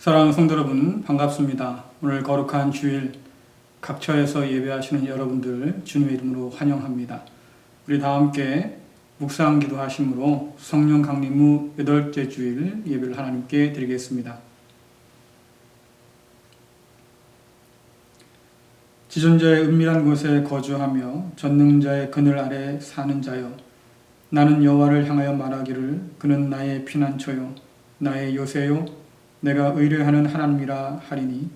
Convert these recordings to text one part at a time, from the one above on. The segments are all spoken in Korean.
사랑하는 성도 여러분, 반갑습니다. 오늘 거룩한 주일 각처에서 예배하시는 여러분들 주님의 이름으로 환영합니다. 우리 다 함께 묵상 기도하심으로 성령 강림 후 8째 주일 예배를 하나님께 드리겠습니다. 지존자의 은밀한 곳에 거주하며 전능자의 그늘 아래 사는 자여, 나는 여호와를 향하여 말하기를 그는 나의 피난처요 나의 요새요 내가 의뢰하는 하나님이라 하리니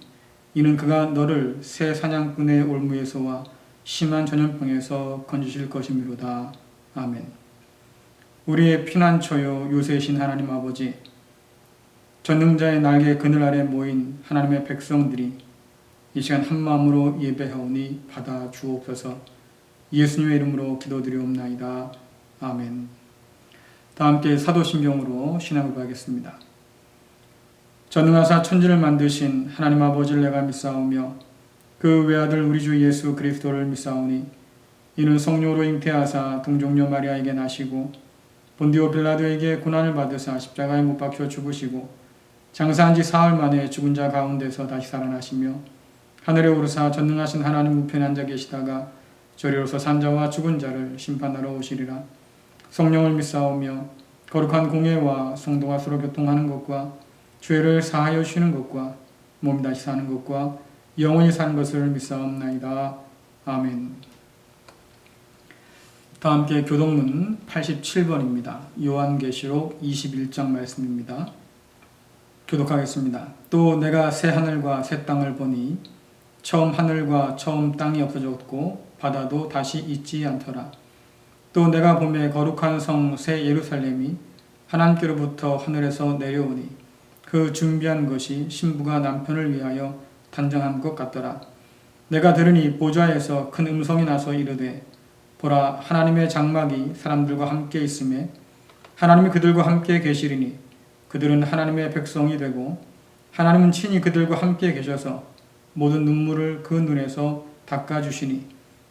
이는 그가 너를 새 사냥꾼의 올무에서와 심한 전염병에서 건지실 것이미로다. 아멘. 우리의 피난처요 요새이신 하나님 아버지, 전능자의 날개 그늘 아래 모인 하나님의 백성들이 이 시간 한마음으로 예배하오니 받아 주옵소서. 예수님의 이름으로 기도드리옵나이다. 아멘. 다 함께 사도신경으로 신앙을 하겠습니다. 전능하사 천지를 만드신 하나님 아버지를 내가 믿사오며 그 외아들 우리 주 예수 그리스도를 믿사오니 이는 성령으로 잉태하사 동정녀 마리아에게 나시고 본디오 빌라도에게 고난을 받으사 십자가에 못 박혀 죽으시고 장사한 지 사흘 만에 죽은 자 가운데서 다시 살아나시며 하늘에 오르사 전능하신 하나님 우편에 앉아 계시다가 저리로서 산자와 죽은 자를 심판하러 오시리라. 성령을 믿사오며 거룩한 공예와 성도가 서로 교통하는 것과 죄를 사하여 쉬는 것과 몸이 다시 사는 것과 영원히 사는 것을 믿사옵나이다. 아멘. 다 함께 교동문 87번입니다. 요한계시록 21장 말씀입니다. 교독하겠습니다. 또 내가 새 하늘과 새 땅을 보니 처음 하늘과 처음 땅이 없어졌고 바다도 다시 있지 않더라. 또 내가 보매 거룩한 성 새 예루살렘이 하나님께로부터 하늘에서 내려오니 그 준비한 것이 신부가 남편을 위하여 단장한 것 같더라. 내가 들으니 보좌에서 큰 음성이 나서 이르되 보라, 하나님의 장막이 사람들과 함께 있음에 하나님이 그들과 함께 계시리니 그들은 하나님의 백성이 되고 하나님은 친히 그들과 함께 계셔서 모든 눈물을 그 눈에서 닦아주시니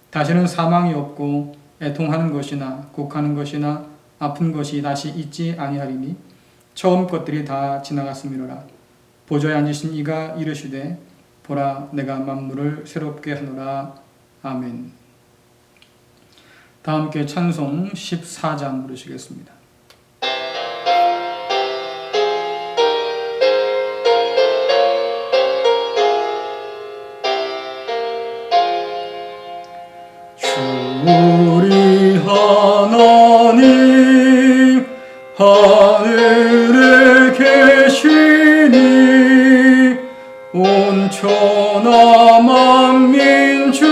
다시는 사망이 없고 애통하는 것이나 곡하는 것이나 아픈 것이 다시 있지 아니하리니 처음 것들이 다 지나갔음이로라. 보좌에 앉으신 이가 이르시되 보라, 내가 만물을 새롭게 하노라. 아멘. 다 함께 찬송 14장 부르시겠습니다. 우리 하나님 하늘에 계시니 온 천하 만민 주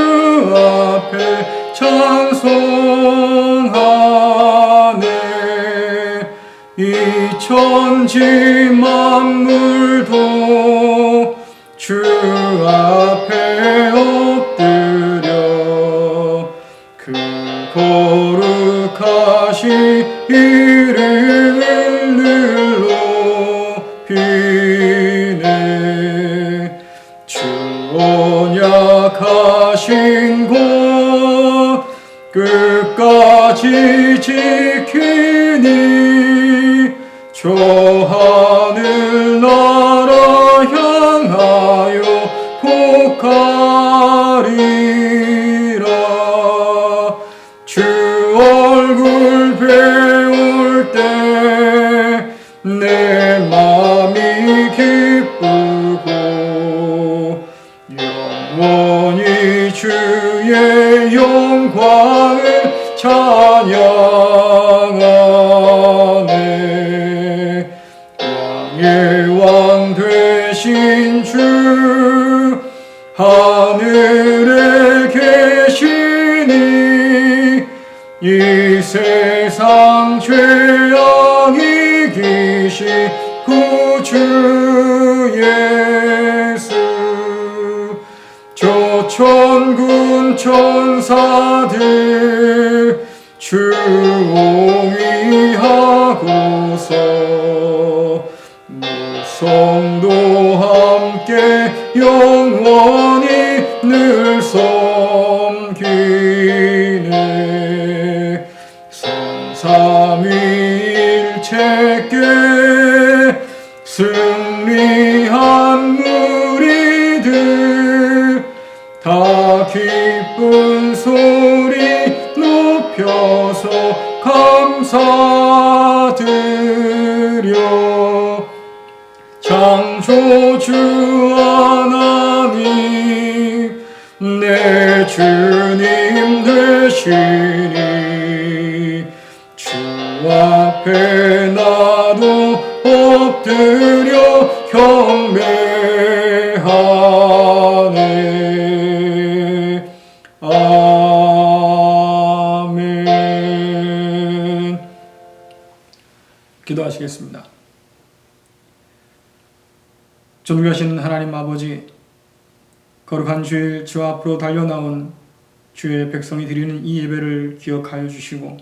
앞에 찬송하네. 이 천지 만물도 주 앞에 엎드려 그 거룩하신 이름을 높이네. 주 언약하신 것 끝까지 지키니 저 하늘 나라 향하여 복하리라. 주 얼굴 배울 때 내 맘이 기쁘고 영원히 주의 영광을 찬양하네. 왕의 왕 되신 주 하늘에 계시니 이 세상 죄악 이기신 구주 예수. 저 천군 천사들 주옹이하고서 무성도 함께 영원히 늘 섬기네. 삼위일체께 승리하 기쁜 소리 높여서 감사드려. 창조주 하나님 내 주님 되시니 주 앞에 나도 엎드려 경배하네. 아멘. 기도하시겠습니다. 존귀하신 하나님 아버지, 거룩한 주일 주 앞으로 달려나온 주의 백성이 드리는 이 예배를 기억하여 주시고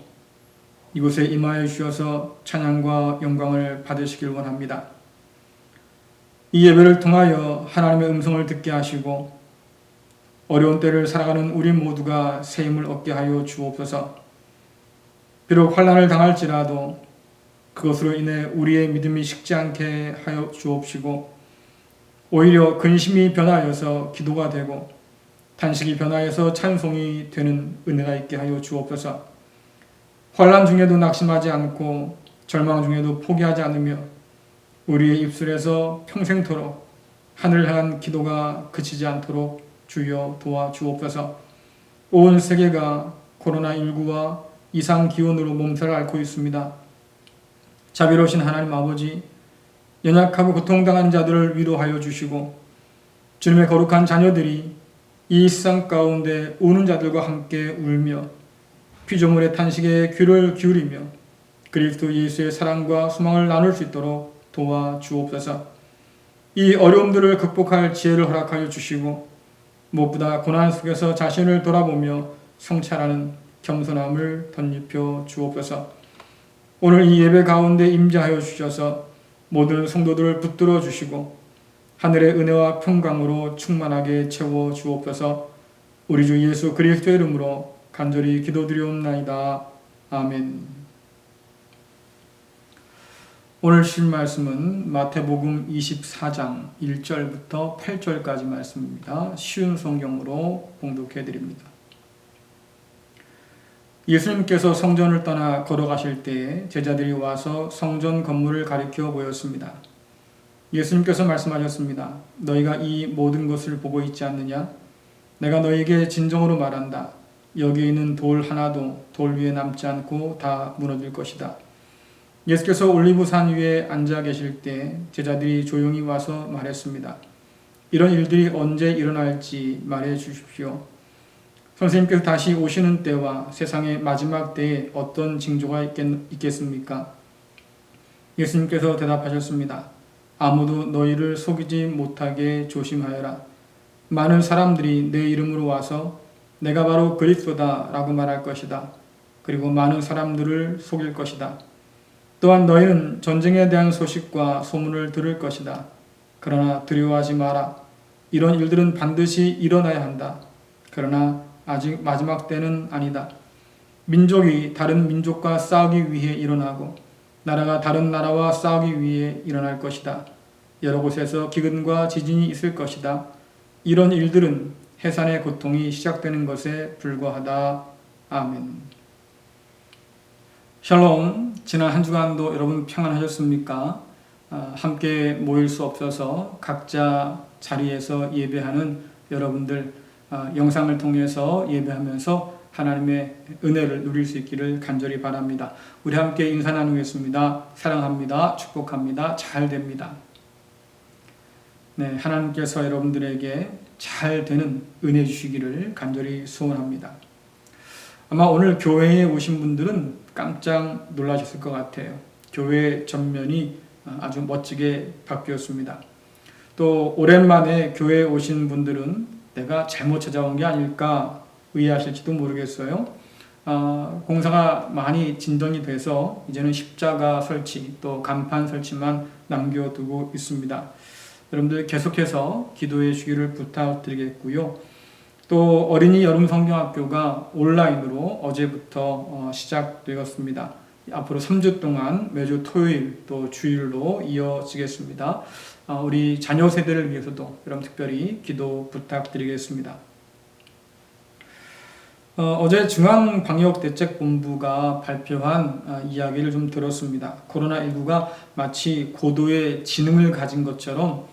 이곳에 임하여 주셔서 찬양과 영광을 받으시길 원합니다. 이 예배를 통하여 하나님의 음성을 듣게 하시고 어려운 때를 살아가는 우리 모두가 새 힘을 얻게 하여 주옵소서. 비록 환난을 당할지라도 그것으로 인해 우리의 믿음이 식지 않게 하여 주옵시고 오히려 근심이 변하여서 기도가 되고 탄식이 변하여서 찬송이 되는 은혜가 있게 하여 주옵소서. 환난 중에도 낙심하지 않고 절망 중에도 포기하지 않으며 우리의 입술에서 평생토록 하늘을 향한 기도가 그치지 않도록 주여 도와주옵소서. 온 세계가 코로나19와 이상기온으로 몸살을 앓고 있습니다. 자비로우신 하나님 아버지, 연약하고 고통당한 자들을 위로하여 주시고 주님의 거룩한 자녀들이 이 세상 가운데 우는 자들과 함께 울며 피조물의 탄식에 귀를 기울이며 그리스도 예수의 사랑과 소망을 나눌 수 있도록 도와주옵소서. 이 어려움들을 극복할 지혜를 허락하여 주시고 무엇보다 고난 속에서 자신을 돌아보며 성찰하는 겸손함을 덧입혀 주옵소서. 오늘 이 예배 가운데 임재하여 주셔서 모든 성도들을 붙들어 주시고 하늘의 은혜와 평강으로 충만하게 채워 주옵소서. 우리 주 예수 그리스도의 이름으로 간절히 기도드리옵나이다. 아멘. 오늘 실 말씀은 마태복음 24장 1절부터 8절까지 말씀입니다. 쉬운 성경으로 봉독해 드립니다. 예수님께서 성전을 떠나 걸어가실 때에 제자들이 와서 성전 건물을 가리켜 보였습니다. 예수님께서 말씀하셨습니다. 너희가 이 모든 것을 보고 있지 않느냐? 내가 너희에게 진정으로 말한다. 여기 있는 돌 하나도 돌 위에 남지 않고 다 무너질 것이다. 예수께서 올리브산 위에 앉아 계실 때 제자들이 조용히 와서 말했습니다. 이런 일들이 언제 일어날지 말해 주십시오. 선생님께서 다시 오시는 때와 세상의 마지막 때에 어떤 징조가 있겠습니까? 예수님께서 대답하셨습니다. 아무도 너희를 속이지 못하게 조심하여라. 많은 사람들이 내 이름으로 와서 내가 바로 그리스도다 라고 말할 것이다. 그리고 많은 사람들을 속일 것이다. 또한 너희는 전쟁에 대한 소식과 소문을 들을 것이다. 그러나 두려워하지 마라. 이런 일들은 반드시 일어나야 한다. 그러나 아직 마지막 때는 아니다. 민족이 다른 민족과 싸우기 위해 일어나고 나라가 다른 나라와 싸우기 위해 일어날 것이다. 여러 곳에서 기근과 지진이 있을 것이다. 이런 일들은 해산의 고통이 시작되는 것에 불과하다. 아멘. 샬롬. 지난 한 주간도 여러분 평안하셨습니까? 함께 모일 수 없어서 각자 자리에서 예배하는 여러분들 영상을 통해서 예배하면서 하나님의 은혜를 누릴 수 있기를 간절히 바랍니다. 우리 함께 인사 나누겠습니다. 사랑합니다. 축복합니다. 잘 됩니다. 네, 하나님께서 여러분들에게 잘 되는 은혜 주시기를 간절히 소원합니다. 아마 오늘 교회에 오신 분들은 깜짝 놀라셨을 것 같아요. 교회 전면이 아주 멋지게 바뀌었습니다. 또 오랜만에 교회에 오신 분들은 내가 잘못 찾아온 게 아닐까 의아하실지도 모르겠어요. 공사가 많이 진전이 돼서 이제는 십자가 설치 또 간판 설치만 남겨두고 있습니다. 여러분들 계속해서 기도해 주기를 부탁드리겠고요. 또 어린이 여름 성경학교가 온라인으로 어제부터 시작되었습니다. 앞으로 3주 동안 매주 토요일 또 주일로 이어지겠습니다. 우리 자녀 세대를 위해서도 여러분 특별히 기도 부탁드리겠습니다. 어제 중앙방역대책본부가 발표한 이야기를 좀 들었습니다. 코로나19가 마치 고도의 지능을 가진 것처럼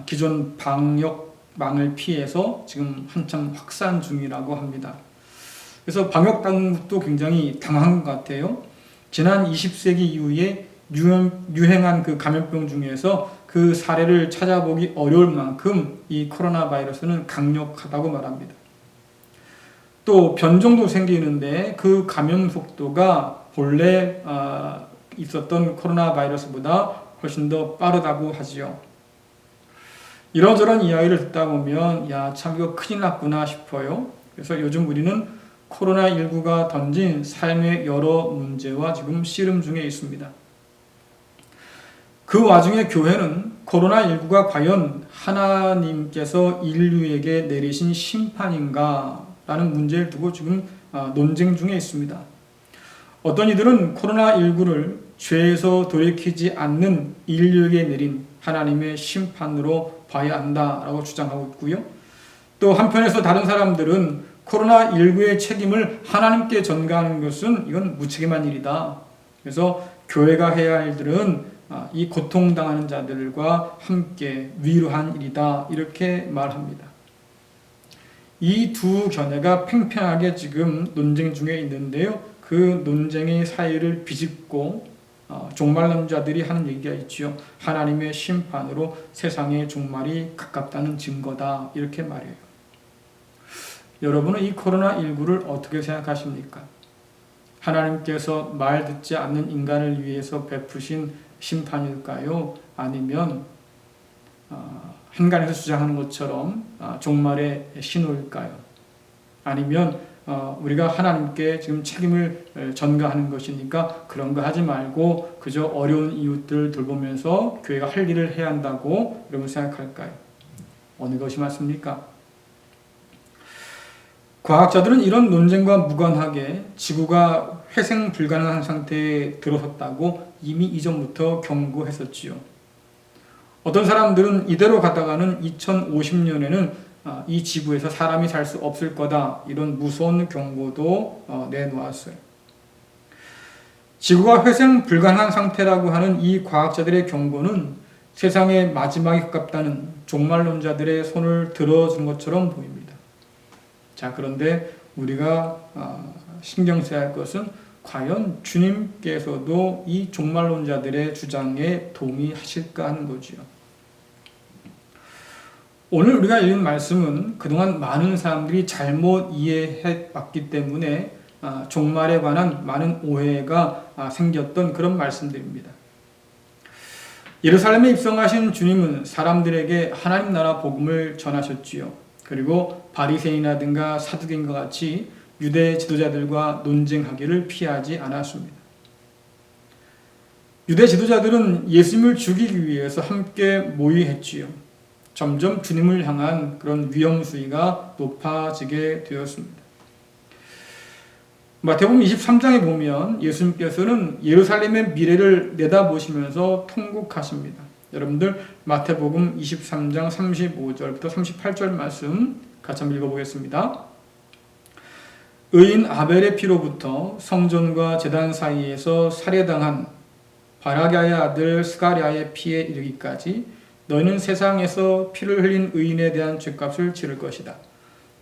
기존 방역망을 피해서 지금 한참 확산 중이라고 합니다. 그래서 방역당국도 굉장히 당황한 것 같아요. 지난 20세기 이후에 유행한 그 감염병 중에서 그 사례를 찾아보기 어려울 만큼 이 코로나 바이러스는 강력하다고 말합니다. 또 변종도 생기는데 그 감염 속도가 본래 있었던 코로나 바이러스보다 훨씬 더 빠르다고 하지요. 이런저런 이야기를 듣다 보면 참 이거 큰일 났구나 싶어요. 그래서 요즘 우리는 코로나19가 던진 삶의 여러 문제와 지금 씨름 중에 있습니다. 그 와중에 교회는 코로나19가 과연 하나님께서 인류에게 내리신 심판인가 라는 문제를 두고 지금 논쟁 중에 있습니다. 어떤 이들은 코로나19를 죄에서 돌이키지 않는 인류에게 내린 하나님의 심판으로 봐야 한다라고 주장하고 있고요. 또 한편에서 다른 사람들은 코로나19의 책임을 하나님께 전가하는 것은 이건 무책임한 일이다. 그래서 교회가 해야 할 일들은 이 고통당하는 자들과 함께 위로한 일이다. 이렇게 말합니다. 이 두 견해가 팽팽하게 지금 논쟁 중에 있는데요. 그 논쟁의 사이를 비집고 종말론자들이 하는 얘기가 있죠. 하나님의 심판으로 세상의 종말이 가깝다는 증거다. 이렇게 말해요. 여러분은 이 코로나19를 어떻게 생각하십니까? 하나님께서 말 듣지 않는 인간을 위해서 베푸신 심판일까요? 아니면 한간에서 주장하는 것처럼 종말의 신호일까요? 아니면 우리가 하나님께 지금 책임을 전가하는 것이니까 그런 거 하지 말고 그저 어려운 이웃들 돌보면서 교회가 할 일을 해야 한다고 여러분 생각할까요? 어느 것이 맞습니까? 과학자들은 이런 논쟁과 무관하게 지구가 회생 불가능한 상태에 들어섰다고 이미 이전부터 경고했었지요. 어떤 사람들은 이대로 가다가는 2050년에는 이 지구에서 사람이 살 수 없을 거다. 이런 무서운 경고도 내놓았어요. 지구가 회생 불가능한 상태라고 하는 이 과학자들의 경고는 세상의 마지막에 가깝다는 종말론자들의 손을 들어준 것처럼 보입니다. 자, 그런데 우리가 신경 써야 할 것은 과연 주님께서도 이 종말론자들의 주장에 동의하실까 하는 거지요. 오늘 우리가 읽은 말씀은 그동안 많은 사람들이 잘못 이해해 왔기 때문에 종말에 관한 많은 오해가 생겼던 그런 말씀들입니다. 예루살렘에 입성하신 주님은 사람들에게 하나님 나라 복음을 전하셨지요. 그리고 바리새인이라든가 사두개인과 같이 유대 지도자들과 논쟁하기를 피하지 않았습니다. 유대 지도자들은 예수님을 죽이기 위해서 함께 모의했지요. 점점 주님을 향한 그런 위험 수위가 높아지게 되었습니다. 마태복음 23장에 보면 예수님께서는 예루살렘의 미래를 내다보시면서 통곡하십니다. 여러분들 마태복음 23장 35절부터 38절 말씀 같이 한번 읽어보겠습니다. 의인 아벨의 피로부터 성전과 제단 사이에서 살해당한 바라꺄의 아들 스가랴의 피에 이르기까지 너희는 세상에서 피를 흘린 의인에 대한 죗값을 치를 것이다.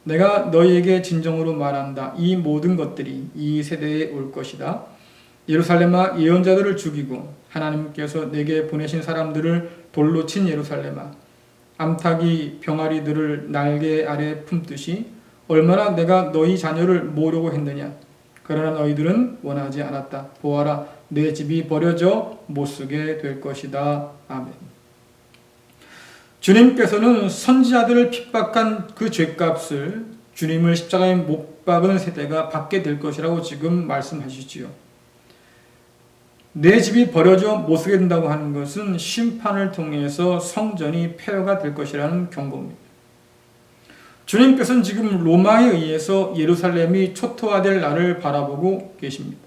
내가 너희에게 진정으로 말한다. 이 모든 것들이 이 세대에 올 것이다. 예루살렘아, 예언자들을 죽이고 하나님께서 내게 보내신 사람들을 돌로 친 예루살렘아, 암탉이 병아리들을 날개 아래 품듯이 얼마나 내가 너희 자녀를 모으려고 했느냐. 그러나 너희들은 원하지 않았다. 보아라, 내 집이 버려져 못쓰게 될 것이다. 아멘. 주님께서는 선지자들을 핍박한 그 죄값을 주님을 십자가에 못 박은 세대가 받게 될 것이라고 지금 말씀하시지요. 내 집이 버려져 못쓰게 된다고 하는 것은 심판을 통해서 성전이 폐허가 될 것이라는 경고입니다. 주님께서는 지금 로마에 의해서 예루살렘이 초토화될 날을 바라보고 계십니다.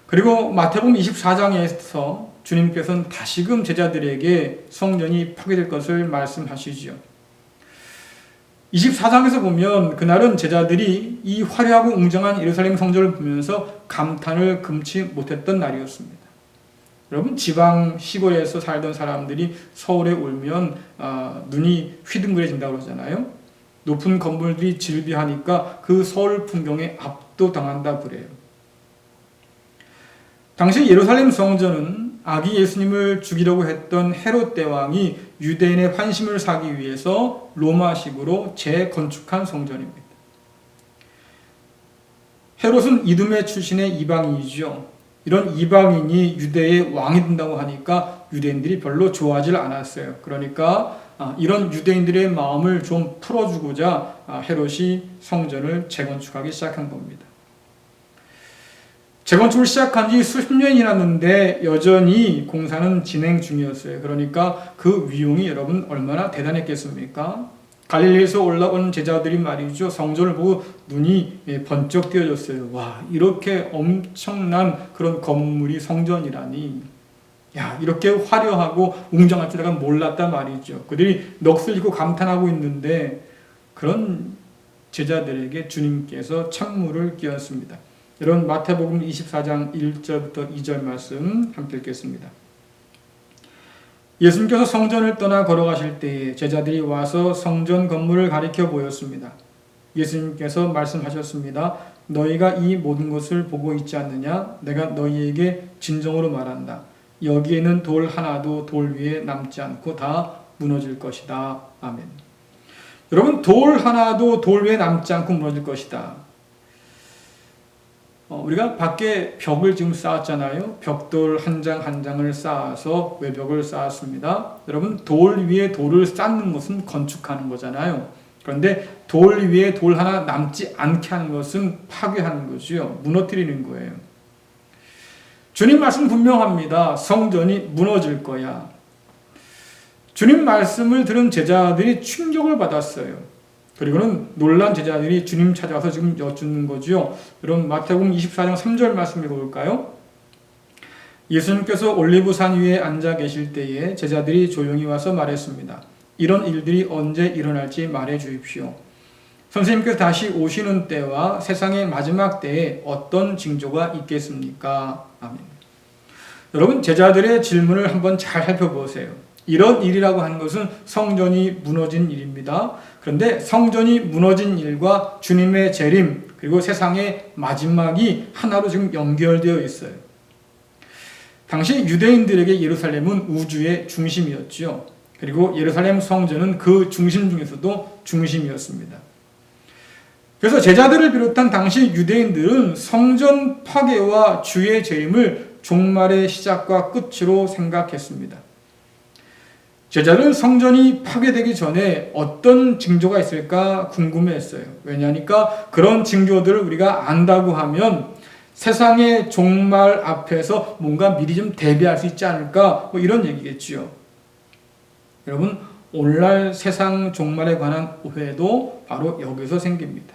그리고 마태복음 24장에서 주님께서는 다시금 제자들에게 성전이 파괴될 것을 말씀하시지요. 24장에서 보면 그날은 제자들이 이 화려하고 웅장한 예루살렘 성전을 보면서 감탄을 금치 못했던 날이었습니다. 여러분, 지방 시골에서 살던 사람들이 서울에 오면 눈이 휘둥그레진다고 그러잖아요. 높은 건물들이 질비하니까 그 서울 풍경에 압도당한다 그래요. 당시 예루살렘 성전은 아기 예수님을 죽이려고 했던 헤롯 대왕이 유대인의 환심을 사기 위해서 로마식으로 재건축한 성전입니다. 헤롯은 이두메 출신의 이방인이죠. 이런 이방인이 유대의 왕이 된다고 하니까 유대인들이 별로 좋아하지 않았어요. 그러니까 이런 유대인들의 마음을 좀 풀어주고자 헤롯이 성전을 재건축하기 시작한 겁니다. 재건축을 시작한 지 수십 년이 지났는데 여전히 공사는 진행 중이었어요. 그러니까 그 위용이 여러분 얼마나 대단했겠습니까? 갈릴리에서 올라온 제자들이 말이죠. 성전을 보고 눈이 번쩍 띄어졌어요. 와, 이렇게 엄청난 그런 건물이 성전이라니. 야, 이렇게 화려하고 웅장할 줄 내가 몰랐단 말이죠. 그들이 넋을 잃고 감탄하고 있는데 그런 제자들에게 주님께서 찬물을 끼얹습니다. 여러분, 마태복음 24장 1절부터 2절 말씀 함께 읽겠습니다. 예수님께서 성전을 떠나 걸어가실 때에 제자들이 와서 성전 건물을 가리켜 보였습니다. 예수님께서 말씀하셨습니다. 너희가 이 모든 것을 보고 있지 않느냐? 내가 너희에게 진정으로 말한다. 여기에는 돌 하나도 돌 위에 남지 않고 다 무너질 것이다. 아멘. 여러분, 돌 하나도 돌 위에 남지 않고 무너질 것이다. 우리가 밖에 벽을 지금 쌓았잖아요. 벽돌 한 장 한 장을 쌓아서 외벽을 쌓았습니다. 여러분, 돌 위에 돌을 쌓는 것은 건축하는 거잖아요. 그런데 돌 위에 돌 하나 남지 않게 하는 것은 파괴하는 거죠. 무너뜨리는 거예요. 주님 말씀 분명합니다. 성전이 무너질 거야. 주님 말씀을 들은 제자들이 충격을 받았어요. 그리고는 놀란 제자들이 주님 찾아와서 지금 여쭙는 거죠. 여러분, 마태복음 24장 3절 말씀 읽어볼까요? 예수님께서 올리브산 위에 앉아 계실 때에 제자들이 조용히 와서 말했습니다. 이런 일들이 언제 일어날지 말해 주십시오. 선생님께서 다시 오시는 때와 세상의 마지막 때에 어떤 징조가 있겠습니까? 아멘. 여러분, 제자들의 질문을 한번 잘 살펴보세요. 이런 일이라고 하는 것은 성전이 무너진 일입니다. 그런데 성전이 무너진 일과 주님의 재림 그리고 세상의 마지막이 하나로 지금 연결되어 있어요. 당시 유대인들에게 예루살렘은 우주의 중심이었죠. 그리고 예루살렘 성전은 그 중심 중에서도 중심이었습니다. 그래서 제자들을 비롯한 당시 유대인들은 성전 파괴와 주의 재림을 종말의 시작과 끝으로 생각했습니다. 제자들은 성전이 파괴되기 전에 어떤 징조가 있을까 궁금해했어요. 왜냐하니까 그런 징조들을 우리가 안다고 하면 세상의 종말 앞에서 뭔가 미리 좀 대비할 수 있지 않을까, 뭐 이런 얘기겠지요. 여러분, 오늘날 세상 종말에 관한 오해도 바로 여기서 생깁니다.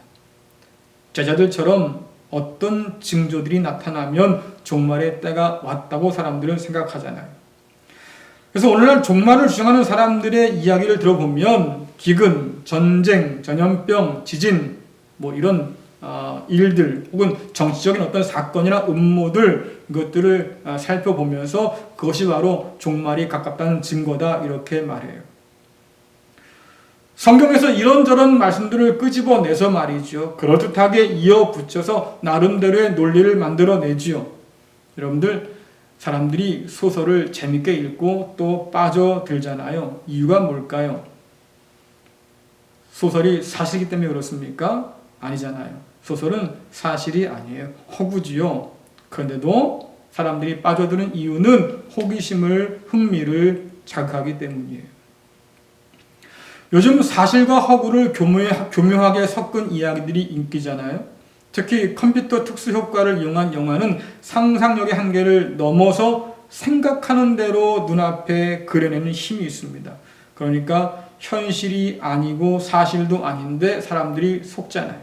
제자들처럼 어떤 징조들이 나타나면 종말의 때가 왔다고 사람들은 생각하잖아요. 그래서 오늘날 종말을 주장하는 사람들의 이야기를 들어보면 기근, 전쟁, 전염병, 지진, 뭐 이런 일들 혹은 정치적인 어떤 사건이나 음모들 이것들을 살펴보면서 그것이 바로 종말이 가깝다는 증거다 이렇게 말해요. 성경에서 이런저런 말씀들을 끄집어내서 말이죠. 그럴듯하게 이어붙여서 나름대로의 논리를 만들어내지요. 여러분들, 사람들이 소설을 재밌게 읽고 또 빠져들잖아요. 이유가 뭘까요? 소설이 사실이기 때문에 그렇습니까? 아니잖아요. 소설은 사실이 아니에요. 허구지요. 그런데도 사람들이 빠져드는 이유는 호기심을, 흥미를 자극하기 때문이에요. 요즘 사실과 허구를 교묘하게 섞은 이야기들이 인기잖아요. 특히 컴퓨터 특수효과를 이용한 영화는 상상력의 한계를 넘어서 생각하는 대로 눈앞에 그려내는 힘이 있습니다. 그러니까 현실이 아니고 사실도 아닌데 사람들이 속잖아요.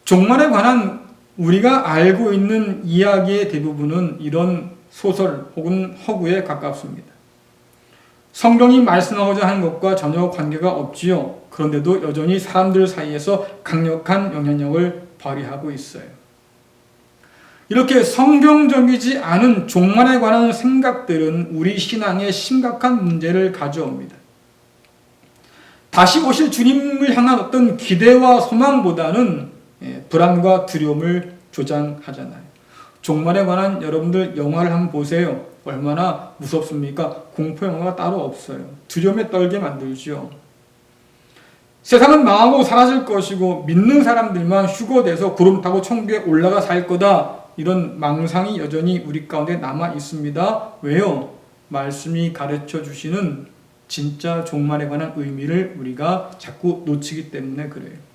종말에 관한 우리가 알고 있는 이야기의 대부분은 이런 소설 혹은 허구에 가깝습니다. 성경이 말씀하고자 하는 것과 전혀 관계가 없지요. 그런데도 여전히 사람들 사이에서 강력한 영향력을 발휘하고 있어요. 이렇게 성경적이지 않은 종말에 관한 생각들은 우리 신앙에 심각한 문제를 가져옵니다. 다시 오실 주님을 향한 어떤 기대와 소망보다는 불안과 두려움을 조장하잖아요. 종말에 관한 여러분들 영화를 한번 보세요. 얼마나 무섭습니까? 공포 영화가 따로 없어요. 두려움에 떨게 만들죠. 세상은 망하고 사라질 것이고 믿는 사람들만 휴거돼서 구름 타고 천국에 올라가 살 거다. 이런 망상이 여전히 우리 가운데 남아 있습니다. 왜요? 말씀이 가르쳐 주시는 진짜 종말에 관한 의미를 우리가 자꾸 놓치기 때문에 그래요.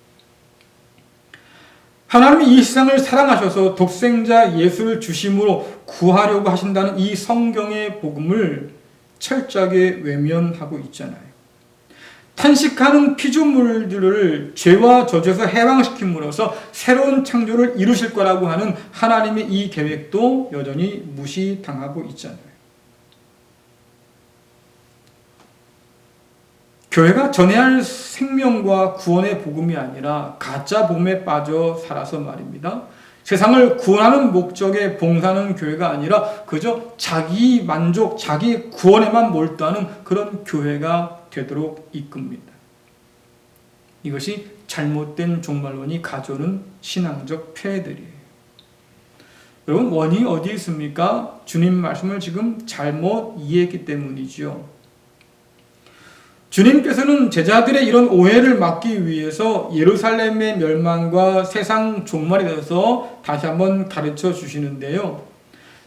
하나님이 이 세상을 사랑하셔서 독생자 예수를 주심으로 구하려고 하신다는 이 성경의 복음을 철저하게 외면하고 있잖아요. 탄식하는 피조물들을 죄와 저주에서 해방시킴으로써 새로운 창조를 이루실 거라고 하는 하나님의 이 계획도 여전히 무시당하고 있잖아요. 교회가 전해야 할 생명과 구원의 복음이 아니라 가짜 복음에 빠져 살아서 말입니다. 세상을 구원하는 목적에 봉사하는 교회가 아니라 그저 자기 만족, 자기 구원에만 몰두하는 그런 교회가 되도록 이끕니다. 이것이 잘못된 종말론이 가져오는 신앙적 폐해들이에요. 여러분, 원인이 어디에 있습니까? 주님 말씀을 지금 잘못 이해했기 때문이죠. 주님께서는 제자들의 이런 오해를 막기 위해서 예루살렘의 멸망과 세상 종말에 대해서 다시 한번 가르쳐 주시는데요.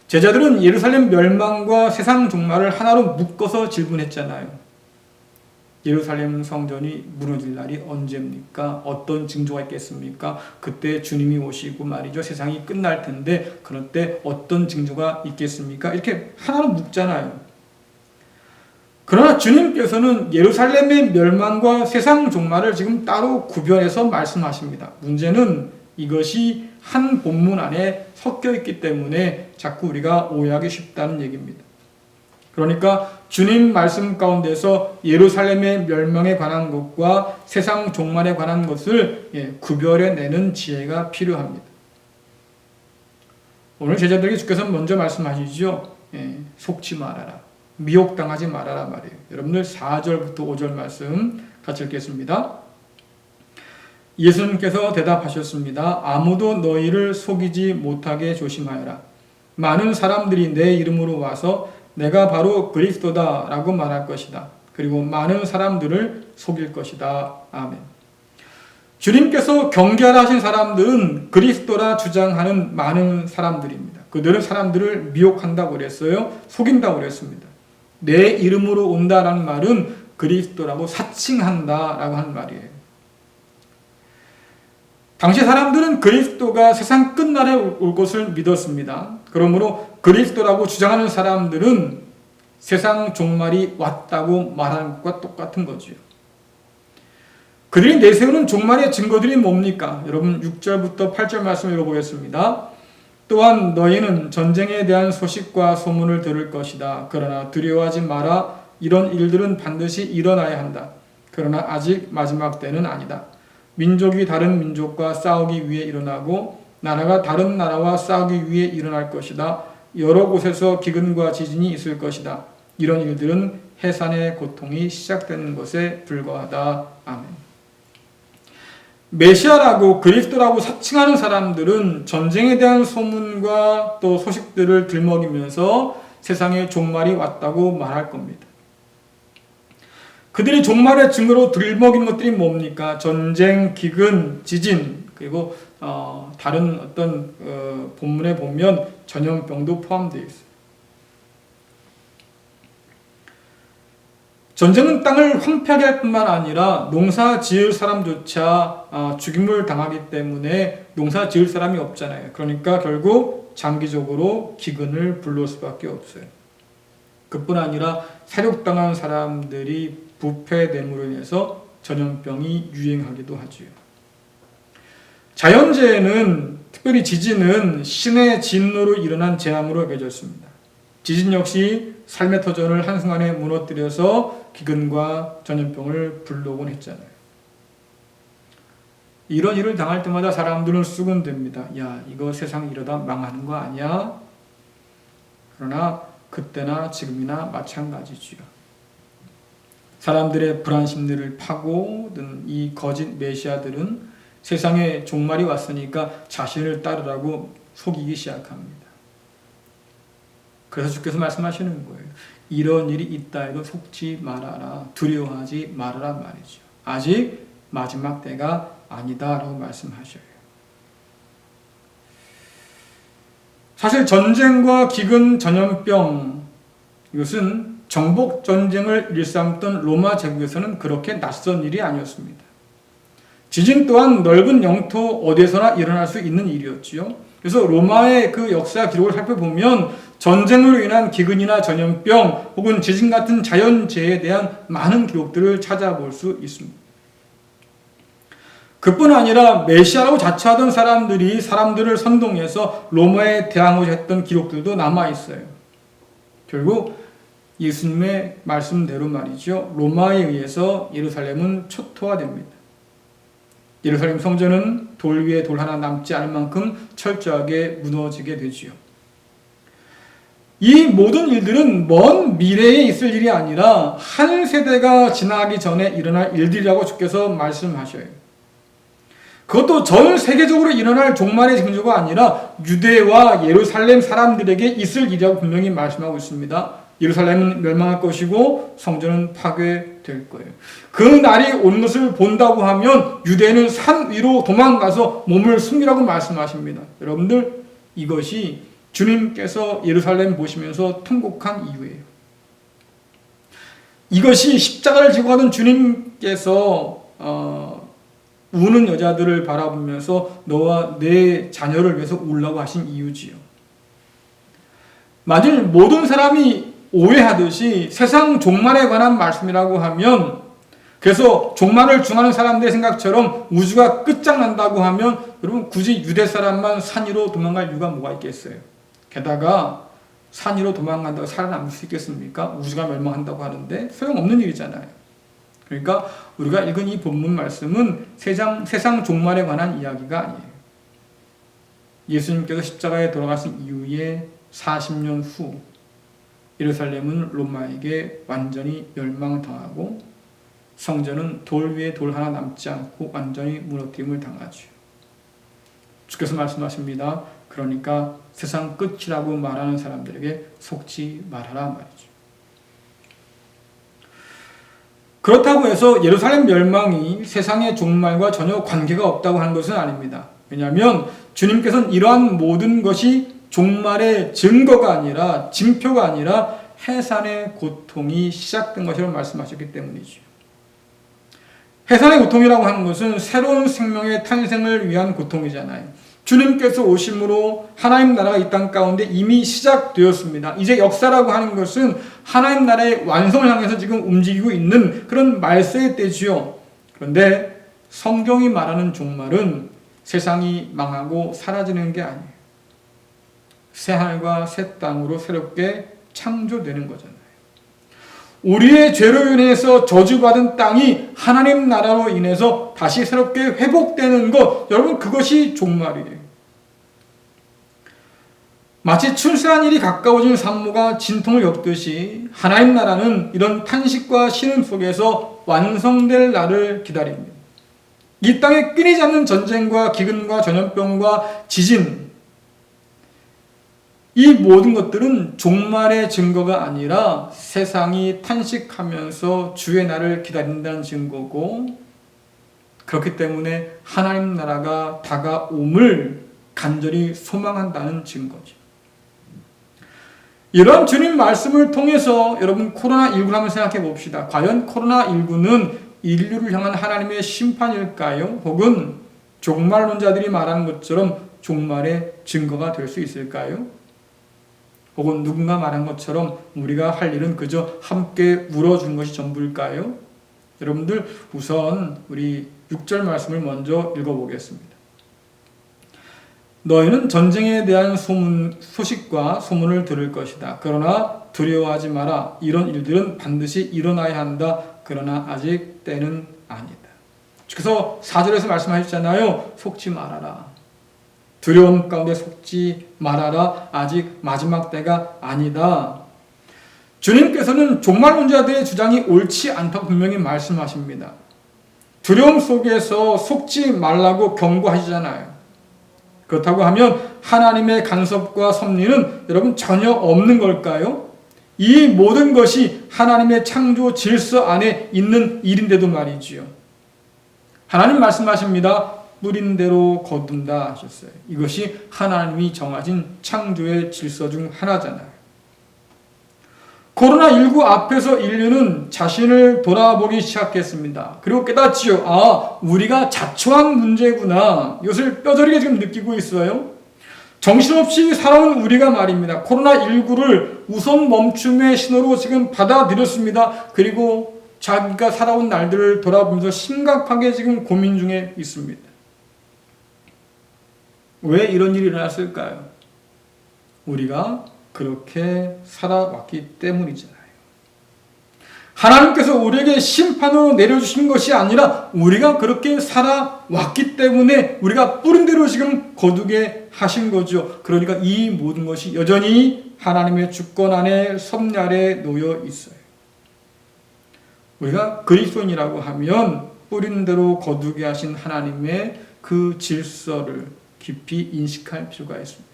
제자들은 예루살렘 멸망과 세상 종말을 하나로 묶어서 질문했잖아요. 예루살렘 성전이 무너질 날이 언제입니까? 어떤 징조가 있겠습니까? 그때 주님이 오시고 말이죠. 세상이 끝날 텐데 그럴 때 어떤 징조가 있겠습니까? 이렇게 하나로 묶잖아요. 그러나 주님께서는 예루살렘의 멸망과 세상 종말을 지금 따로 구별해서 말씀하십니다. 문제는 이것이 한 본문 안에 섞여 있기 때문에 자꾸 우리가 오해하기 쉽다는 얘기입니다. 그러니까 주님 말씀 가운데서 예루살렘의 멸망에 관한 것과 세상 종말에 관한 것을 구별해내는 지혜가 필요합니다. 오늘 제자들에게 주께서 먼저 말씀하시죠. 속지 말아라. 미혹당하지 말아라 말이에요. 여러분들 4절부터 5절 말씀 같이 읽겠습니다. 예수님께서 대답하셨습니다. 아무도 너희를 속이지 못하게 조심하여라. 많은 사람들이 내 이름으로 와서 내가 바로 그리스도다 라고 말할 것이다. 그리고 많은 사람들을 속일 것이다. 아멘. 주님께서 경계하라 하신 사람들은 그리스도라 주장하는 많은 사람들입니다. 그들은 사람들을 미혹한다고 그랬어요. 속인다고 그랬습니다. 내 이름으로 온다라는 말은 그리스도라고 사칭한다라고 하는 말이에요. 당시 사람들은 그리스도가 세상 끝날에 올 것을 믿었습니다. 그러므로 그리스도라고 주장하는 사람들은 세상 종말이 왔다고 말하는 것과 똑같은 거죠. 그들이 내세우는 종말의 증거들이 뭡니까? 여러분 6절부터 8절 말씀 읽어보겠습니다. 또한 너희는 전쟁에 대한 소식과 소문을 들을 것이다. 그러나 두려워하지 마라. 이런 일들은 반드시 일어나야 한다. 그러나 아직 마지막 때는 아니다. 민족이 다른 민족과 싸우기 위해 일어나고 나라가 다른 나라와 싸우기 위해 일어날 것이다. 여러 곳에서 기근과 지진이 있을 것이다. 이런 일들은 해산의 고통이 시작되는 것에 불과하다. 아멘. 메시아라고 그리스도라고 사칭하는 사람들은 전쟁에 대한 소문과 또 소식들을 들먹이면서 세상에 종말이 왔다고 말할 겁니다. 그들이 종말의 증거로 들먹인 것들이 뭡니까? 전쟁, 기근, 지진, 그리고 다른 어떤 본문에 보면 전염병도 포함되어 있어요. 전쟁은 땅을 황폐하게 할 뿐만 아니라 농사 지을 사람조차 죽임을 당하기 때문에 농사 지을 사람이 없잖아요. 그러니까 결국 장기적으로 기근을 불러올 수밖에 없어요. 그뿐 아니라 사륙당한 사람들이 부패됨으로 인해서 전염병이 유행하기도 하죠. 자연재해는 특별히 지진은 신의 진노로 일어난 재앙으로 여겨졌습니다. 지진 역시 삶의 터전을 한순간에 무너뜨려서 기근과 전염병을 불러오곤 했잖아요. 이런 일을 당할 때마다 사람들은 수군댑니다. 야, 이거 세상 이러다 망하는 거 아니야? 그러나 그때나 지금이나 마찬가지지요. 사람들의 불안 심리를 파고든 이 거짓 메시아들은 세상에 종말이 왔으니까 자신을 따르라고 속이기 시작합니다. 그래서 주께서 말씀하시는 거예요. 이런 일이 있다 해도 속지 말아라. 두려워하지 말아라 말이죠. 아직 마지막 때가 아니다 라고 말씀하셔요. 사실 전쟁과 기근, 전염병, 이것은 정복 전쟁을 일삼던 로마 제국에서는 그렇게 낯선 일이 아니었습니다. 지진 또한 넓은 영토 어디에서나 일어날 수 있는 일이었지요. 그래서 로마의 그 역사 기록을 살펴보면 전쟁으로 인한 기근이나 전염병 혹은 지진 같은 자연재해에 대한 많은 기록들을 찾아볼 수 있습니다. 그뿐 아니라 메시아라고 자처하던 사람들이 사람들을 선동해서 로마에 대항하고자 했던 기록들도 남아있어요. 결국 예수님의 말씀대로 말이죠. 로마에 의해서 예루살렘은 초토화됩니다. 예루살렘 성전은 돌 위에 돌 하나 남지 않을 만큼 철저하게 무너지게 되지요. 이 모든 일들은 먼 미래에 있을 일이 아니라 한 세대가 지나기 전에 일어날 일들이라고 주께서 말씀하셔요. 그것도 전 세계적으로 일어날 종말의 징조가 아니라 유대와 예루살렘 사람들에게 있을 일이라고 분명히 말씀하고 있습니다. 예루살렘은 멸망할 것이고 성전은 파괴될 거예요. 그 날이 오는 것을 본다고 하면 유대인은 산 위로 도망가서 몸을 숨기라고 말씀하십니다. 여러분들, 이것이 주님께서 예루살렘 보시면서 통곡한 이유예요. 이것이 십자가를 지고 가던 주님께서 우는 여자들을 바라보면서 너와 내 자녀를 위해서 울라고 하신 이유지요. 만일 모든 사람이 오해하듯이 세상 종말에 관한 말씀이라고 하면, 그래서 종말을 중하는 사람들의 생각처럼 우주가 끝장난다고 하면 여러분, 굳이 유대 사람만 산 위로 도망갈 이유가 뭐가 있겠어요? 게다가 산 위로 도망간다고 살아남을 수 있겠습니까? 우주가 멸망한다고 하는데 소용없는 일이잖아요. 그러니까 우리가 읽은 이 본문 말씀은 세상 종말에 관한 이야기가 아니에요. 예수님께서 십자가에 돌아가신 이후에 40년 후 예루살렘은 로마에게 완전히 멸망당하고 성전은 돌 위에 돌 하나 남지 않고 완전히 무너뜨림을 당하죠. 주께서 말씀하십니다. 그러니까 세상 끝이라고 말하는 사람들에게 속지 말아라 말이죠. 그렇다고 해서 예루살렘 멸망이 세상의 종말과 전혀 관계가 없다고 하는 것은 아닙니다. 왜냐하면 주님께서는 이러한 모든 것이 종말의 증거가 아니라, 징표가 아니라 해산의 고통이 시작된 것이라고 말씀하셨기 때문이죠. 해산의 고통이라고 하는 것은 새로운 생명의 탄생을 위한 고통이잖아요. 주님께서 오심으로 하나님 나라가 이 땅 가운데 이미 시작되었습니다. 이제 역사라고 하는 것은 하나님 나라의 완성을 향해서 지금 움직이고 있는 그런 말세의 때지요. 그런데 성경이 말하는 종말은 세상이 망하고 사라지는 게 아니에요. 새하늘과 새 땅으로 새롭게 창조되는 거잖아요. 우리의 죄로 인해서 저주받은 땅이 하나님 나라로 인해서 다시 새롭게 회복되는 것, 여러분, 그것이 종말이에요. 마치 출세한 일이 가까워진 산모가 진통을 겪듯이 하나님 나라는 이런 탄식과 신음 속에서 완성될 날을 기다립니다. 이 땅에 끊이지 않는 전쟁과 기근과 전염병과 지진, 이 모든 것들은 종말의 증거가 아니라 세상이 탄식하면서 주의 날을 기다린다는 증거고, 그렇기 때문에 하나님 나라가 다가옴을 간절히 소망한다는 증거죠. 이런 주님 말씀을 통해서 여러분, 코로나19를 한번 생각해 봅시다. 과연 코로나19는 인류를 향한 하나님의 심판일까요? 혹은 종말론자들이 말하는 것처럼 종말의 증거가 될 수 있을까요? 혹은 누군가 말한 것처럼 우리가 할 일은 그저 함께 울어주는 것이 전부일까요? 여러분들, 우선 우리 6절 말씀을 먼저 읽어보겠습니다. 너희는 전쟁에 대한 소식과 소문을 들을 것이다. 그러나 두려워하지 마라. 이런 일들은 반드시 일어나야 한다. 그러나 아직 때는 아니다. 그래서 4절에서 말씀하셨잖아요. 속지 말아라. 두려움 가운데 속지 말아라. 아직 마지막 때가 아니다. 주님께서는 종말론자들의 주장이 옳지 않다고 분명히 말씀하십니다. 두려움 속에서 속지 말라고 경고하시잖아요. 그렇다고 하면 하나님의 간섭과 섭리는 여러분 전혀 없는 걸까요? 이 모든 것이 하나님의 창조 질서 안에 있는 일인데도 말이지요. 하나님 말씀하십니다. 뿌린 대로 거둔다 하셨어요. 이것이 하나님이 정하신 창조의 질서 중 하나잖아요. 코로나19 앞에서 인류는 자신을 돌아보기 시작했습니다. 그리고 깨닫지요. 아, 우리가 자초한 문제구나. 이것을 뼈저리게 지금 느끼고 있어요. 정신없이 살아온 우리가 말입니다. 코로나19를 우선 멈춤의 신호로 지금 받아들였습니다. 그리고 자기가 살아온 날들을 돌아보면서 심각하게 지금 고민 중에 있습니다. 왜 이런 일이 일어났을까요? 우리가 그렇게 살아왔기 때문이잖아요. 하나님께서 우리에게 심판으로 내려주신 것이 아니라 우리가 그렇게 살아왔기 때문에 우리가 뿌린 대로 지금 거두게 하신 거죠. 그러니까 이 모든 것이 여전히 하나님의 주권 안에 섭리 아래 놓여 있어요. 우리가 그리스도인이라고 하면 뿌린 대로 거두게 하신 하나님의 그 질서를 깊이 인식할 필요가 있습니다.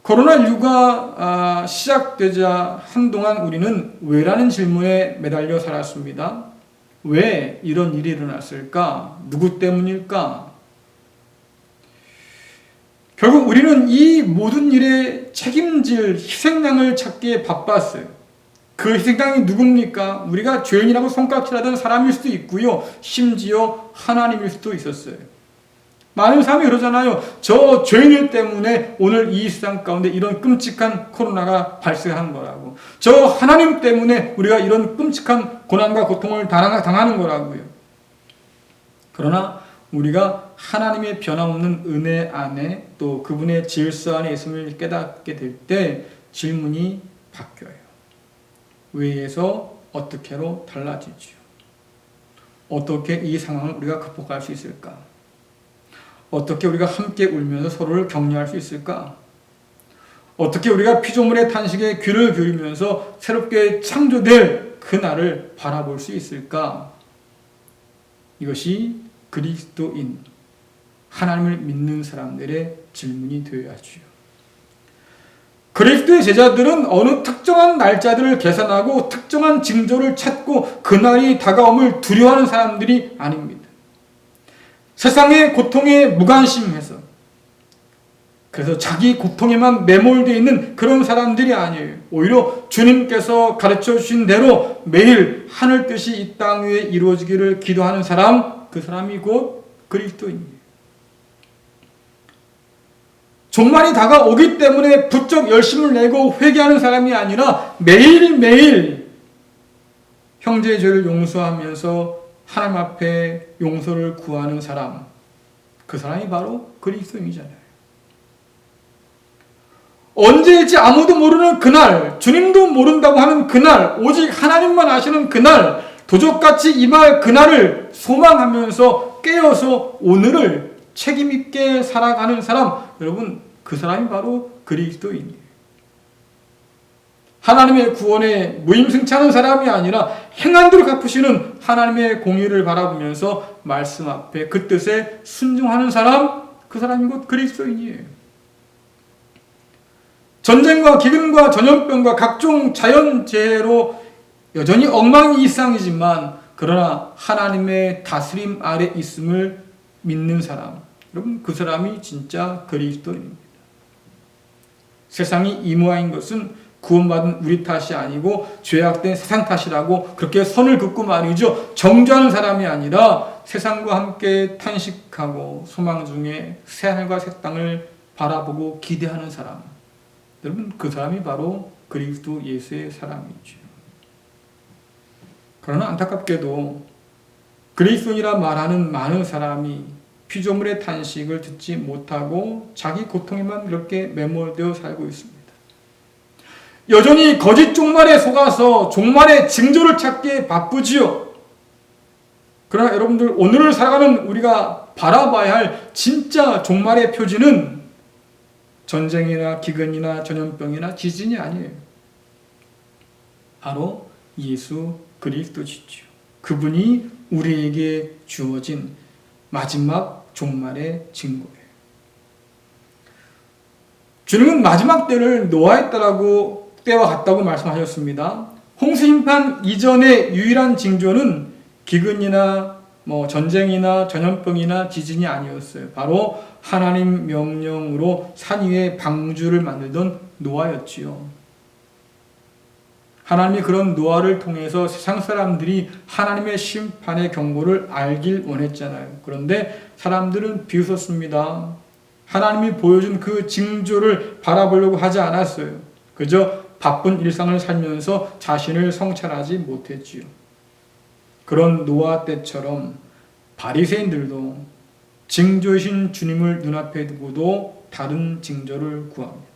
코로나19가 시작되자 한동안 우리는 왜라는 질문에 매달려 살았습니다. 왜 이런 일이 일어났을까? 누구 때문일까? 결국 우리는 이 모든 일에 책임질 희생양을 찾기에 바빴어요. 그 희생양이 누굽니까? 우리가 죄인이라고 손가락질하던 사람일 수도 있고요. 심지어 하나님일 수도 있었어요. 많은 사람이 그러잖아요. 저 죄인일 때문에 오늘 이 세상 가운데 이런 끔찍한 코로나가 발생한 거라고. 저 하나님 때문에 우리가 이런 끔찍한 고난과 고통을 당하는 거라고요. 그러나 우리가 하나님의 변함없는 은혜 안에 또 그분의 질서 안에 있음을 깨닫게 될 때 질문이 바뀌어요. 왜에서 어떻게로 달라지죠? 어떻게 이 상황을 우리가 극복할 수 있을까? 어떻게 우리가 함께 울면서 서로를 격려할 수 있을까? 어떻게 우리가 피조물의 탄식에 귀를 기울이면서 새롭게 창조될 그날을 바라볼 수 있을까? 이것이 그리스도인, 하나님을 믿는 사람들의 질문이 되어야 하죠. 그리스도의 제자들은 어느 특정한 날짜들을 계산하고 특정한 징조를 찾고 그날이 다가옴을 두려워하는 사람들이 아닙니다. 세상의 고통에 무관심해서 그래서 자기 고통에만 매몰되어 있는 그런 사람들이 아니에요. 오히려 주님께서 가르쳐 주신 대로 매일 하늘 뜻이 이 땅 위에 이루어지기를 기도하는 사람, 그 사람이 곧 그리스도입니다. 종말이 다가오기 때문에 부쩍 열심을 내고 회개하는 사람이 아니라 매일매일 형제의 죄를 용서하면서 하나님 앞에 용서를 구하는 사람, 그 사람이 바로 그리스도인이잖아요. 언제일지 아무도 모르는 그날, 주님도 모른다고 하는 그날, 오직 하나님만 아시는 그날, 도적같이 임할 그날을 소망하면서 깨어서 오늘을 책임있게 살아가는 사람, 여러분 그 사람이 바로 그리스도인이에요. 하나님의 구원에 무임승차하는 사람이 아니라 행한대로 갚으시는 하나님의 공의를 바라보면서 말씀 앞에 그 뜻에 순종하는 사람, 그 사람이 곧 그리스도인이에요. 전쟁과 기근과 전염병과 각종 자연재해로 여전히 엉망이 일상이지만 그러나 하나님의 다스림 아래 있음을 믿는 사람, 여러분 그 사람이 진짜 그리스도인입니다. 세상이 이 모양인 것은 구원받은 우리 탓이 아니고 죄악된 세상 탓이라고 그렇게 선을 긋고 말이죠. 정죄하는 사람이 아니라 세상과 함께 탄식하고 소망 중에 새하늘과 새 땅을 바라보고 기대하는 사람, 여러분 그 사람이 바로 그리스도 예수의 사람이죠. 그러나 안타깝게도 그리스도인이라 말하는 많은 사람이 피조물의 탄식을 듣지 못하고 자기 고통에만 그렇게 매몰되어 살고 있습니다. 여전히 거짓 종말에 속아서 종말의 징조를 찾기에 바쁘지요. 그러나 여러분들, 오늘을 살아가는 우리가 바라봐야 할 진짜 종말의 표지는 전쟁이나 기근이나 전염병이나 지진이 아니에요. 바로 예수 그리스도시죠. 그분이 우리에게 주어진 마지막 종말의 징조예요. 주님은 마지막 때를 노아의 때와 같다고 말씀하셨습니다. 홍수 심판 이전의 유일한 징조는 기근이나 전쟁이나 전염병이나 지진이 아니었어요. 바로 하나님 명령으로 산 위에 방주를 만들던 노아였지요. 하나님이 그런 노아를 통해서 세상 사람들이 하나님의 심판의 경고를 알길 원했잖아요. 그런데 사람들은 비웃었습니다. 하나님이 보여준 그 징조를 바라보려고 하지 않았어요. 그저 바쁜 일상을 살면서 자신을 성찰하지 못했지요. 그런 노아 때처럼 바리새인들도 징조이신 주님을 눈앞에 두고도 다른 징조를 구합니다.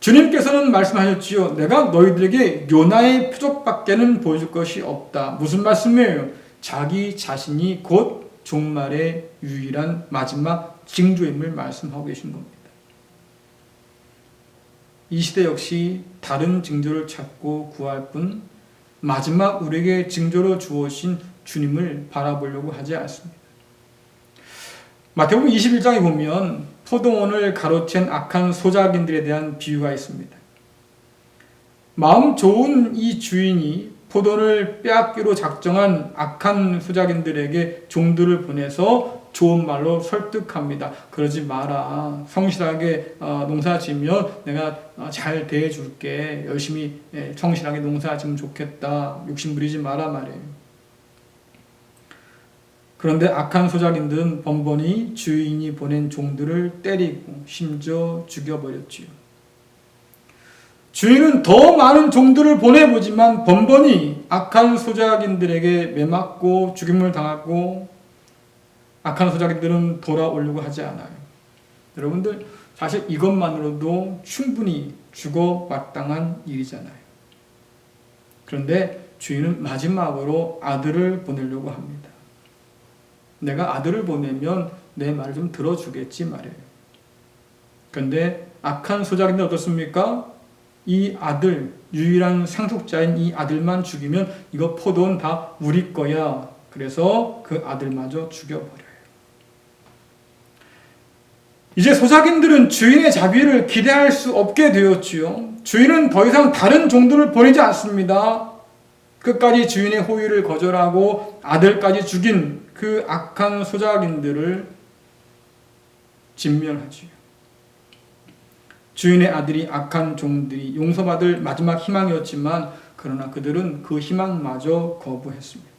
주님께서는 말씀하셨지요. 내가 너희들에게 요나의 표적밖에는 보여줄 것이 없다. 무슨 말씀이에요? 자기 자신이 곧 종말의 유일한 마지막 징조임을 말씀하고 계신 겁니다. 이 시대 역시 다른 징조를 찾고 구할 뿐 마지막 우리에게 징조로 주어진 주님을 바라보려고 하지 않습니다. 마태복음 21장에 보면 포도원을 가로챈 악한 소작인들에 대한 비유가 있습니다. 마음 좋은 이 주인이 포도를 빼앗기로 작정한 악한 소작인들에게 종들을 보내서 좋은 말로 설득합니다. 그러지 마라. 성실하게 농사지면 내가 잘 대해줄게. 열심히 성실하게 농사지면 좋겠다. 욕심 부리지 마라 말이에요. 그런데 악한 소작인들은 번번이 주인이 보낸 종들을 때리고 심지어 죽여버렸지요. 주인은 더 많은 종들을 보내보지만 번번이 악한 소작인들에게 매맞고 죽임을 당하고 악한 소작인들은 돌아오려고 하지 않아요. 여러분들, 사실 이것만으로도 충분히 죽어 마땅한 일이잖아요. 그런데 주인은 마지막으로 아들을 보내려고 합니다. 내가 아들을 보내면 내 말을 좀 들어주겠지 말이에요. 그런데 악한 소작인들 어떻습니까? 이 아들, 유일한 상속자인 이 아들만 죽이면 이거 포도는 다 우리 거야. 그래서 그 아들마저 죽여버려요. 이제 소작인들은 주인의 자비를 기대할 수 없게 되었지요. 주인은 더 이상 다른 종들을 보내지 않습니다. 끝까지 주인의 호의를 거절하고 아들까지 죽인 그 악한 소작인들을 진멸하지요. 주인의 아들이 악한 종들이 용서받을 마지막 희망이었지만 그러나 그들은 그 희망마저 거부했습니다.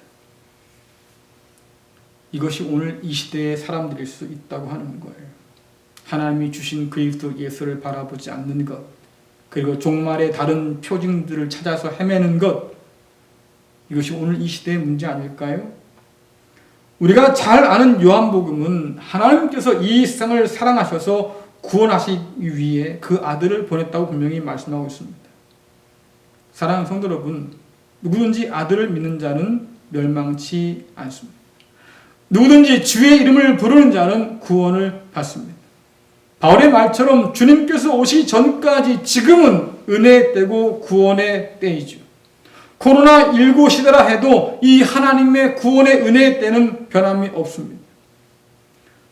이것이 오늘 이 시대의 사람들일 수 있다고 하는 거예요. 하나님이 주신 그리스도 예수를 바라보지 않는 것, 그리고 종말의 다른 표징들을 찾아서 헤매는 것, 이것이 오늘 이 시대의 문제 아닐까요? 우리가 잘 아는 요한복음은 하나님께서 이 세상을 사랑하셔서 구원하시기 위해 그 아들을 보냈다고 분명히 말씀하고 있습니다. 사랑하는 성도 여러분, 누구든지 아들을 믿는 자는 멸망치 않습니다. 누구든지 주의 이름을 부르는 자는 구원을 받습니다. 바울의 말처럼 주님께서 오시기 전까지 지금은 은혜의 때고 구원의 때이죠. 코로나19 시대라 해도 이 하나님의 구원의 은혜의 때는 변함이 없습니다.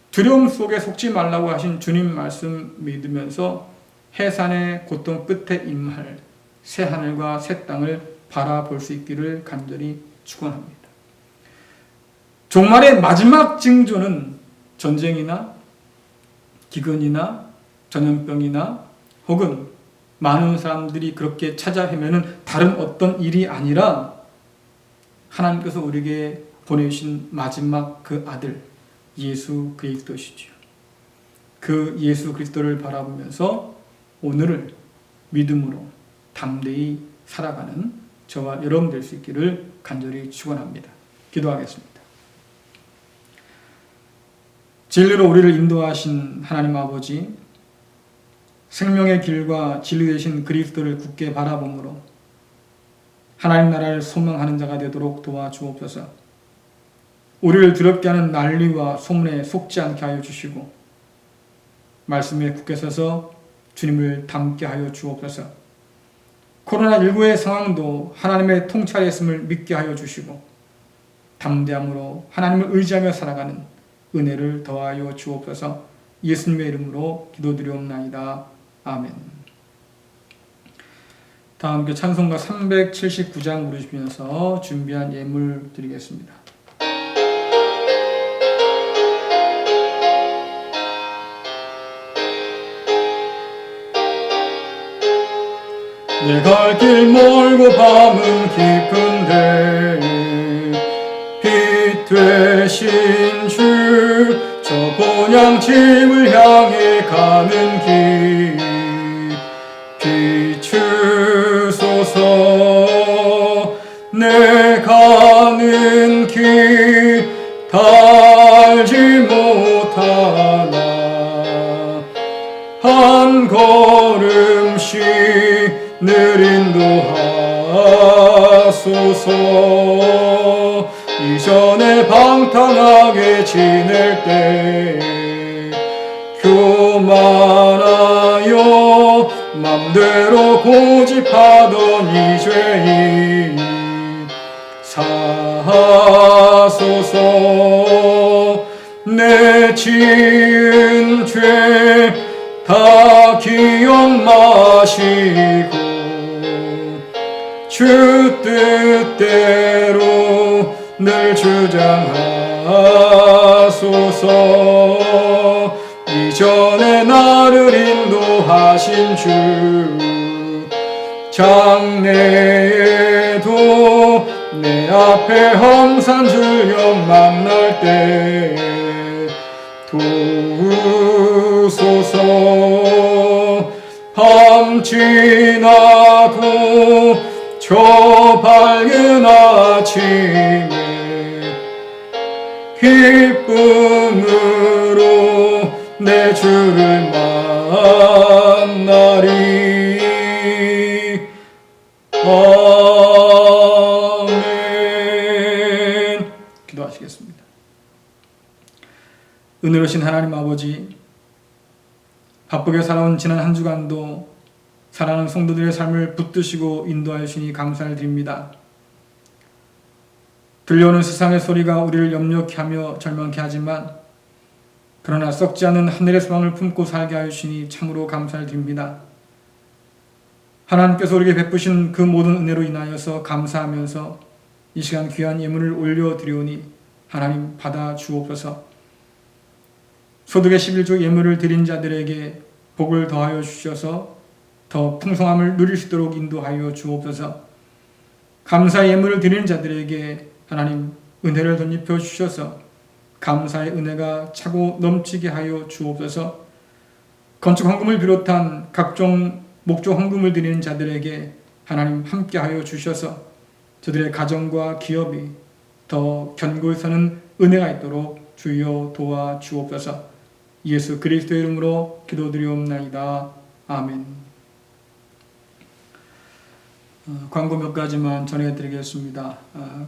두려움 속에 속지 말라고 하신 주님 말씀 믿으면서 해산의 고통 끝에 임할 새 하늘과 새 땅을 바라볼 수 있기를 간절히 축원합니다. 종말의 마지막 징조는 전쟁이나 기근이나 전염병이나 혹은 많은 사람들이 그렇게 찾아 헤매는 다른 어떤 일이 아니라 하나님께서 우리에게 보내주신 마지막 그 아들 예수 그리스도시죠. 그 예수 그리스도를 바라보면서 오늘을 믿음으로 담대히 살아가는 저와 여러분 될 수 있기를 간절히 축원합니다. 기도하겠습니다. 진리로 우리를 인도하신 하나님 아버지, 생명의 길과 진리 되신 그리스도를 굳게 바라보므로 하나님 나라를 소망하는 자가 되도록 도와주옵소서. 우리를 두렵게 하는 난리와 소문에 속지 않게 하여 주시고 말씀에 굳게 서서 주님을 닮게 하여 주옵소서. 코로나19의 상황도 하나님의 통찰에 있음을 믿게 하여 주시고 담대함으로 하나님을 의지하며 살아가는 은혜를 더하여 주옵소서. 예수님의 이름으로 기도드리옵나이다. 아멘. 다 함께 찬송가 379장 부르시면서 준비한 예물 드리겠습니다. 내 갈 길 멀고 밤은 깊은데 빛 되신 주 저 본향집을 향해 가는 길 비추소서. 내 가는 길 달지 못하나 한 걸음씩 늘 인도하소서. 이전에 방탕하게 지낼 때 교만하여 맘대로 고집하던 이 죄인 사하소서. 내 지은 죄 다 기억 마시고 주 뜻대로 늘 주장하소서. 이전에 나를 인도하신 주 장래에도 내 앞에 항상 주여 만날 때 도우소서. 밤 지나고 저 밝은 아침에 기쁨으로 내 주를 만나리. 아멘. 기도하시겠습니다. 은혜로우신 하나님 아버지, 바쁘게 살아온 지난 한 주간도 사랑하는 성도들의 삶을 붙드시고 인도하여 주시니 감사를 드립니다. 들려오는 세상의 소리가 우리를 염려케 하며 절망케 하지만 그러나 썩지 않는 하늘의 소망을 품고 살게 하여 주시니 참으로 감사를 드립니다. 하나님께서 우리에게 베푸신 그 모든 은혜로 인하여서 감사하면서 이 시간 귀한 예물을 올려드리오니 하나님 받아 주옵소서. 소득의 11조 예물을 드린 자들에게 복을 더하여 주셔서 더 풍성함을 누릴 수 있도록 인도하여 주옵소서. 감사의 예물을 드리는 자들에게 하나님 은혜를 덧입혀 주셔서 감사의 은혜가 차고 넘치게 하여 주옵소서. 건축 헌금을 비롯한 각종 목조 헌금을 드리는 자들에게 하나님 함께하여 주셔서 저들의 가정과 기업이 더 견고히 서는 은혜가 있도록 주여 도와 주옵소서. 예수 그리스도의 이름으로 기도드리옵나이다. 아멘. 광고 몇 가지만 전해드리겠습니다.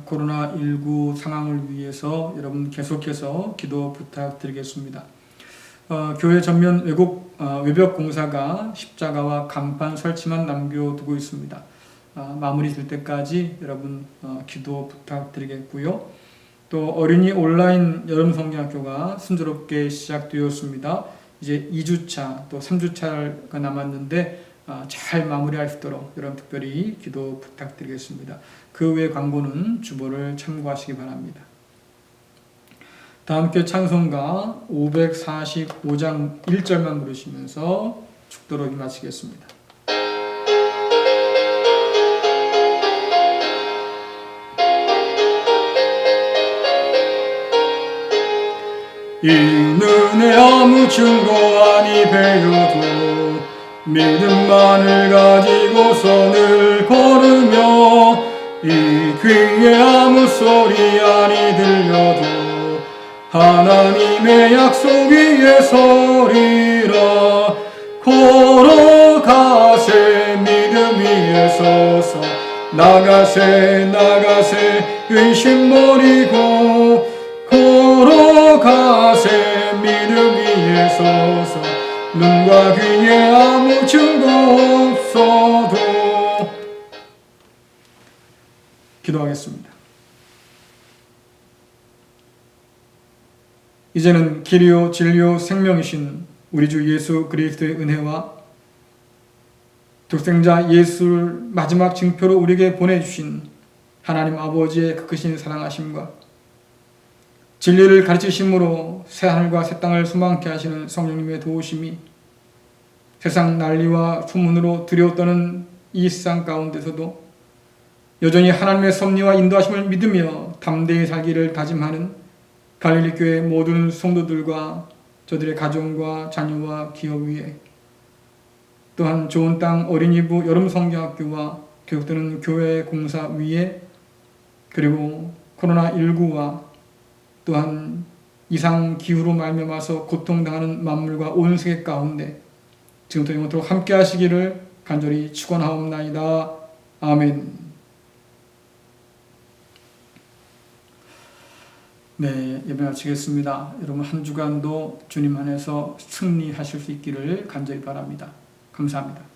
코로나19 상황을 위해서 여러분 계속해서 기도 부탁드리겠습니다. 교회 전면 외벽 공사가 십자가와 간판 설치만 남겨두고 있습니다. 마무리 될 때까지 여러분 기도 부탁드리겠고요. 또 어린이 온라인 여름 성경학교가 순조롭게 시작되었습니다. 이제 2주차 또 3주차가 남았는데 잘 마무리할 수 있도록 여러분 특별히 기도 부탁드리겠습니다. 그 외 광고는 주보를 참고하시기 바랍니다. 다음 교 찬송가 545장 1절만 부르시면서 축도록이 마치겠습니다. 이 눈에 아무 증거 아니 배워도 믿음만을 가지고서 늘 걸으며 이 귀에 아무 소리 아니 들려도 하나님의 약속 위에 서리라. 걸어가세 믿음 위에 서서 나가세 의심 버리고 걸어가세 믿음 위에 서서 눈과 귀에 아무 증거 없어도. 기도하겠습니다. 이제는 길이요 진리요 생명이신 우리 주 예수 그리스도의 은혜와 독생자 예수를 마지막 징표로 우리에게 보내주신 하나님 아버지의 그 크신 사랑하심과 진리를 가르치심으로 새하늘과 새 땅을 소망케 하시는 성령님의 도우심이 세상 난리와 소문으로 두려웠던 이 세상 가운데서도 여전히 하나님의 섭리와 인도하심을 믿으며 담대히 살기를 다짐하는 갈릴리 교회 모든 성도들과 저들의 가정과 자녀와 기업 위에, 또한 좋은 땅 어린이부 여름 성경학교와 교육되는 교회 공사 위에, 그리고 코로나19와 또한 이상 기후로 말미암아서 고통당하는 만물과 온 세계 가운데 지금부터 영원토록 함께 하시기를 간절히 축원하옵나이다. 아멘. 네, 예배 마치겠습니다. 여러분 한 주간도 주님 안에서 승리하실 수 있기를 간절히 바랍니다. 감사합니다.